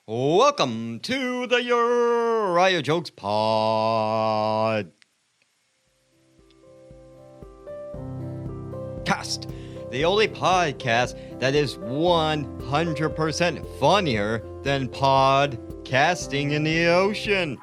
Welcome to the Uriah Jokes Podcast. The only podcast that is 100% funnier than podcasting in the ocean.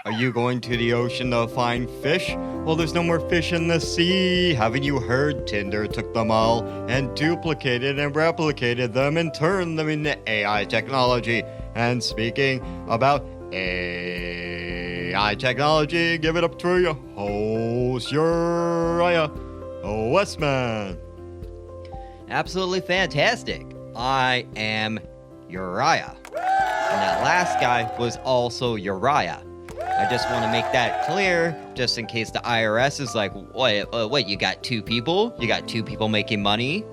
Are you going to the ocean to find fish? Well, there's no more fish in the sea. Haven't you heard Tinder took them all and duplicated and replicated them and turned them into AI technology? And speaking about AI technology, give it up to your host, Uriah Westman. Absolutely fantastic. I am Uriah. And that last guy was also Uriah. I just want to make that clear, just in case the IRS is like, wait, you got two people? You got two people making money,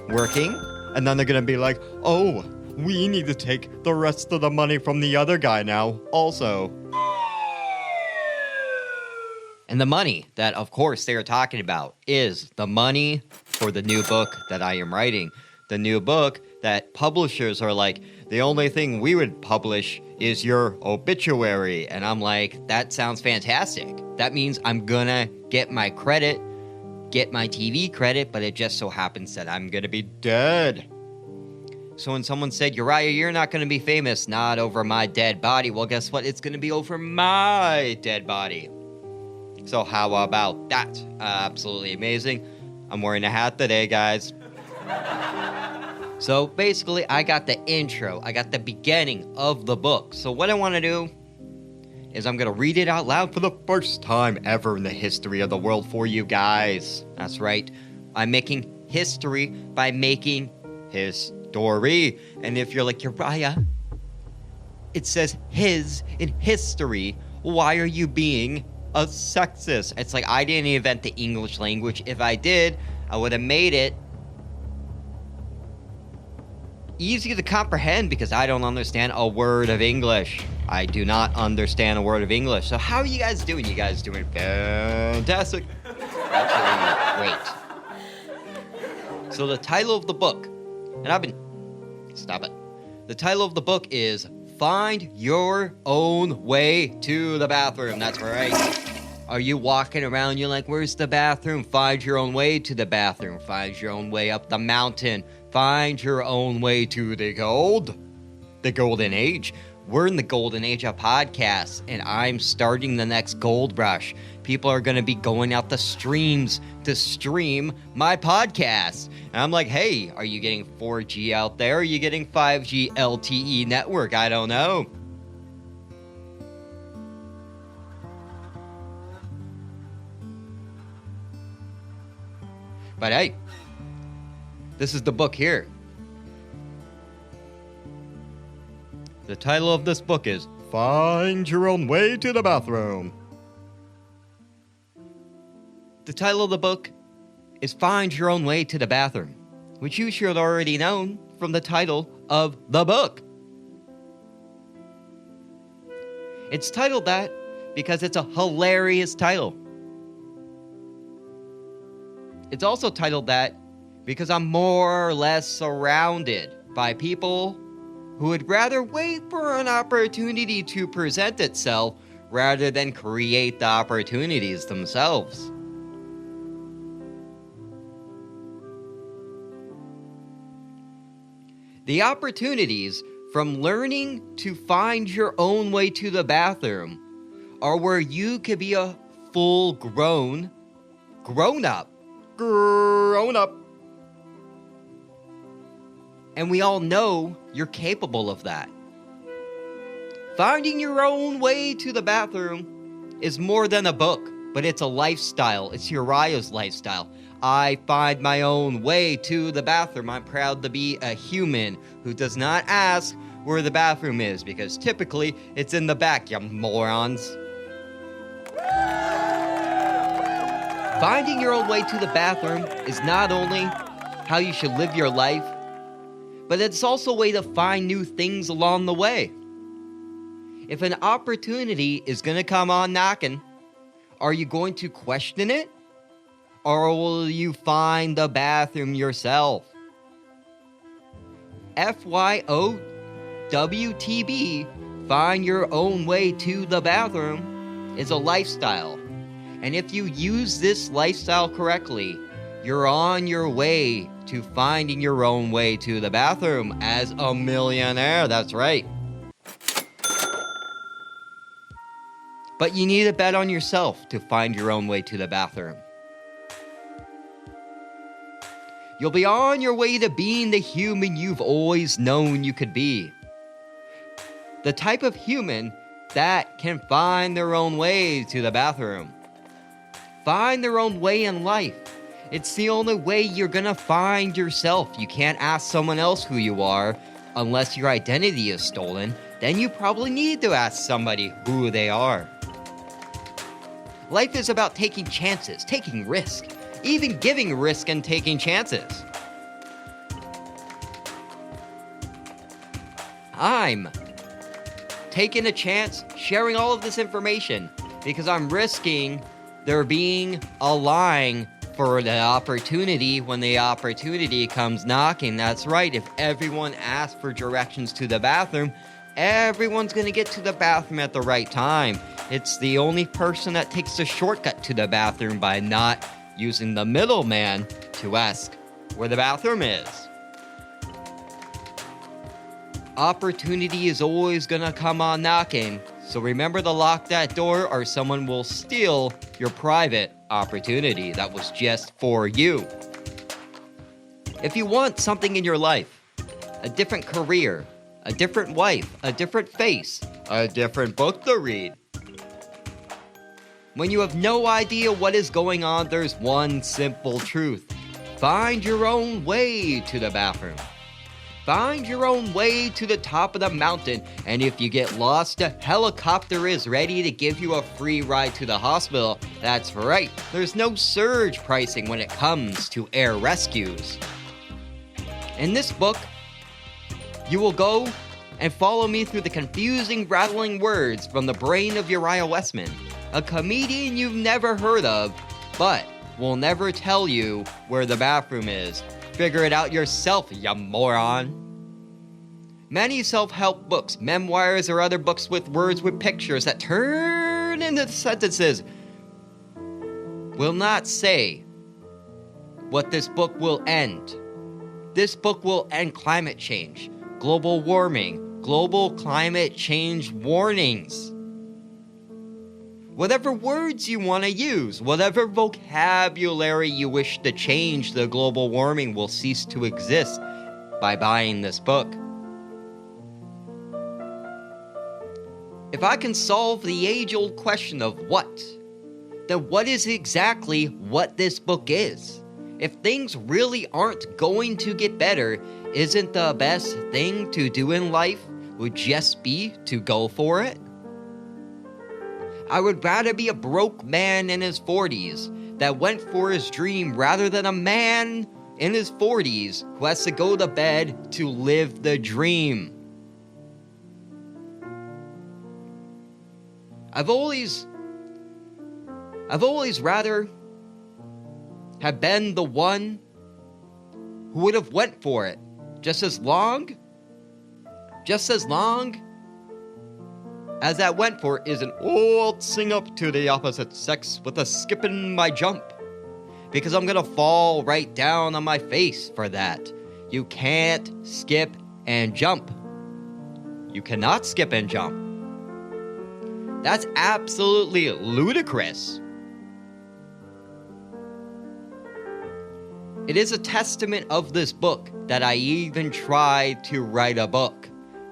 working? And then they're going to be like, oh, we need to take the rest of the money from the other guy now, also. And the money that, of course, they are talking about is the money for the new book that I am writing. The new book that publishers are like, the only thing we would publish is your obituary. And I'm like, that sounds fantastic. That means I'm gonna get my credit, get my TV credit, but it just so happens that I'm gonna be dead. So when someone said, Uriah, you're not gonna be famous, not over my dead body, well, guess what? It's gonna be over my dead body. So how about that? Absolutely amazing. I'm wearing a hat today, guys. So basically, I got the intro. I got the beginning of the book. So what I want to do is I'm going to read it out loud for the first time ever in the history of the world for you guys. That's right. I'm making history by making history. And if you're like, Uriah, it says his in history. Why are you being a sexist? It's like I didn't invent the English language. If I did, I would have made it easy to comprehend because I don't understand a word of English. I do not understand a word of English. So how are you guys doing? You guys doing fantastic? Actually, great. So the title of the book, and stop it. The title of the book is Find Your Own Way to the Bathroom. That's right. Are you walking around, you're like, where's the bathroom? Find your own way to the bathroom. Find your own way up the mountain. Find your own way to the golden age. We're in the golden age of podcasts, and I'm starting the next gold rush. People are going to be going out the streams to stream my podcast. And I'm like, hey, are you getting 4G out there? Are you getting 5G LTE network? I don't know. But hey, this is the book here. The title of this book is Find Your Own Way to the Bathroom. The title of the book is Find Your Own Way to the Bathroom, which you should already know from the title of the book. It's titled that because it's a hilarious title. It's also titled that because I'm more or less surrounded by people who would rather wait for an opportunity to present itself rather than create the opportunities themselves. The opportunities from learning to find your own way to the bathroom are where you could be a full grown up. And we all know you're capable of that. Finding your own way to the bathroom is more than a book, but it's a lifestyle. It's Uriah's lifestyle. I find my own way to the bathroom. I'm proud to be a human who does not ask where the bathroom is, because typically it's in the back, you morons. Finding your own way to the bathroom is not only how you should live your life, but it's also a way to find new things along the way. If an opportunity is going to come on knocking, are you going to question it? Or will you find the bathroom yourself? FYO, WTB, find your own way to the bathroom, is a lifestyle. And if you use this lifestyle correctly, you're on your way to finding your own way to the bathroom as a millionaire. That's right. But you need to bet on yourself to find your own way to the bathroom. You'll be on your way to being the human you've always known you could be. The type of human that can find their own way to the bathroom. Find their own way in life. It's the only way you're gonna find yourself. You can't ask someone else who you are unless your identity is stolen. Then you probably need to ask somebody who they are. Life is about taking chances, taking risk, even giving risk and taking chances. I'm taking a chance, sharing all of this information, because I'm risking there being a line for the opportunity when the opportunity comes knocking. That's right, if everyone asks for directions to the bathroom, everyone's gonna get to the bathroom at the right time. It's the only person that takes the shortcut to the bathroom by not using the middleman to ask where the bathroom is. Opportunity is always gonna come on knocking, so remember to lock that door or someone will steal your private opportunity that was just for you. If you want something in your life, a different career, a different wife, a different face, a different book to read, when you have no idea what is going on, there's one simple truth. Find your own way to the bathroom. Find your own way to the top of the mountain, and if you get lost, a helicopter is ready to give you a free ride to the hospital. That's right, there's no surge pricing when it comes to air rescues. In this book, you will go and follow me through the confusing, rattling words from the brain of Uriah Westman, a comedian you've never heard of, but will never tell you where the bathroom is. Figure it out yourself, you moron. Many self-help books, memoirs, or other books with words with pictures that turn into sentences will not say what this book will end. This book will end climate change, global warming, global climate change warnings. Whatever words you want to use, whatever vocabulary you wish to change, the global warming will cease to exist by buying this book. If I can solve the age-old question of what, then what is exactly what this book is? If things really aren't going to get better, isn't the best thing to do in life would just be to go for it? I would rather be a broke man in his 40s that went for his dream rather than a man in his 40s who has to go to bed to live the dream. I've always rather have been the one who would have went for it just as long as that went for is an old sing up to the opposite sex with a skip in my jump. Because I'm gonna fall right down on my face for that. You can't skip and jump. You cannot skip and jump. That's absolutely ludicrous. It is a testament of this book that I even tried to write a book.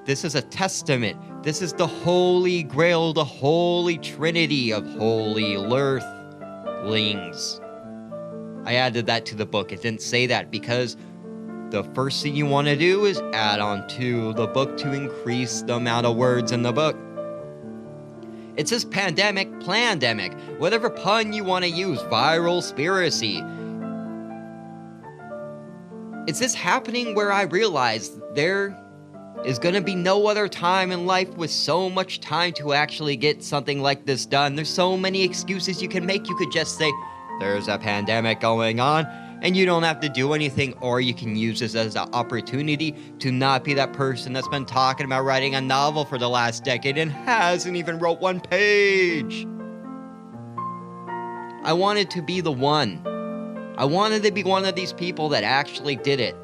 This is a testament. This is the Holy Grail, the Holy Trinity of Holy Earthlings. I added that to the book. It didn't say that because the first thing you want to do is add on to the book to increase the amount of words in the book. It says pandemic, plandemic, whatever pun you want to use, viral spiracy. It's this happening where I realized there is going to be no other time in life with so much time to actually get something like this done. There's so many excuses you can make. You could just say, there's a pandemic going on. And you don't have to do anything, or you can use this as an opportunity to not be that person that's been talking about writing a novel for the last decade and hasn't even wrote one page. I wanted to be the one. I wanted to be one of these people that actually did it.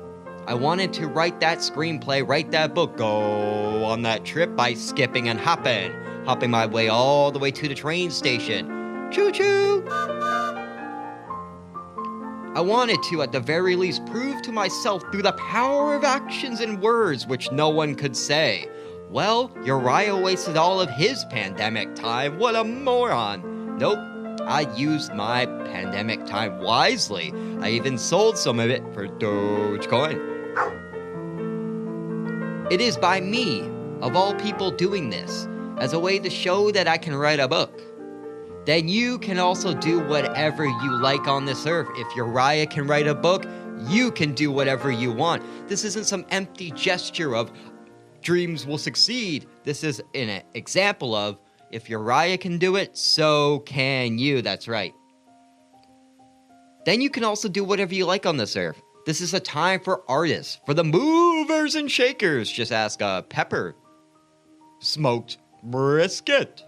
I wanted to write that screenplay, write that book, go on that trip by skipping and hopping my way all the way to the train station. Choo-choo! I wanted to, at the very least, prove to myself through the power of actions and words which no one could say, well, Uriah wasted all of his pandemic time. What a moron. Nope, I used my pandemic time wisely. I even sold some of it for Dogecoin. It is by me, of all people, doing this, as a way to show that I can write a book. Then you can also do whatever you like on this earth. If Uriah can write a book, you can do whatever you want. This isn't some empty gesture of dreams will succeed. This is an example of if Uriah can do it, so can you. That's right. Then you can also do whatever you like on this earth. This is a time for artists, for the movers and shakers. Just ask Pepper. Smoked brisket.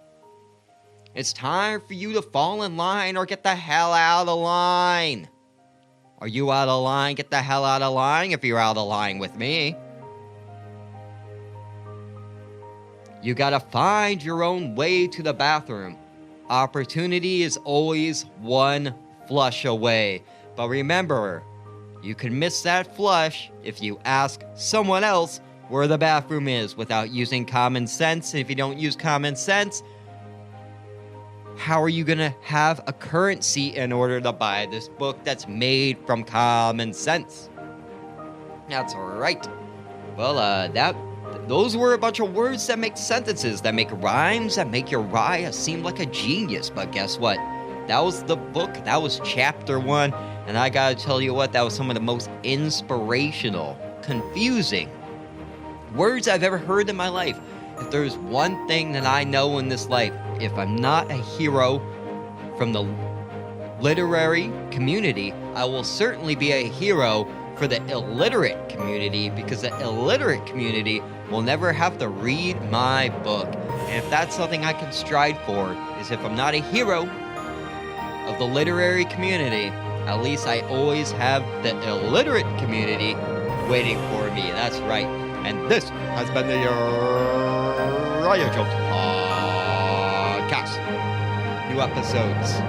It's time for you to fall in line or get the hell out of line. Are you out of line? Get the hell out of line if you're out of line with me. You gotta find your own way to the bathroom. Opportunity is always one flush away. But remember, you can miss that flush if you ask someone else where the bathroom is without using common sense. If you don't use common sense, how are you going to have a currency in order to buy this book that's made from common sense? That's right. Well, those were a bunch of words that make sentences, that make rhymes, that make Uriah seem like a genius. But guess what? That was the book. That was chapter 1. And I gotta tell you what, that was some of the most inspirational, confusing words I've ever heard in my life. If there's one thing that I know in this life, if I'm not a hero from the literary community, I will certainly be a hero for the illiterate community, because the illiterate community will never have to read my book. And if that's something I can strive for, is if I'm not a hero of the literary community, at least I always have the illiterate community waiting for me. That's right. And this has been the Uriah Jokes Podcast. New episodes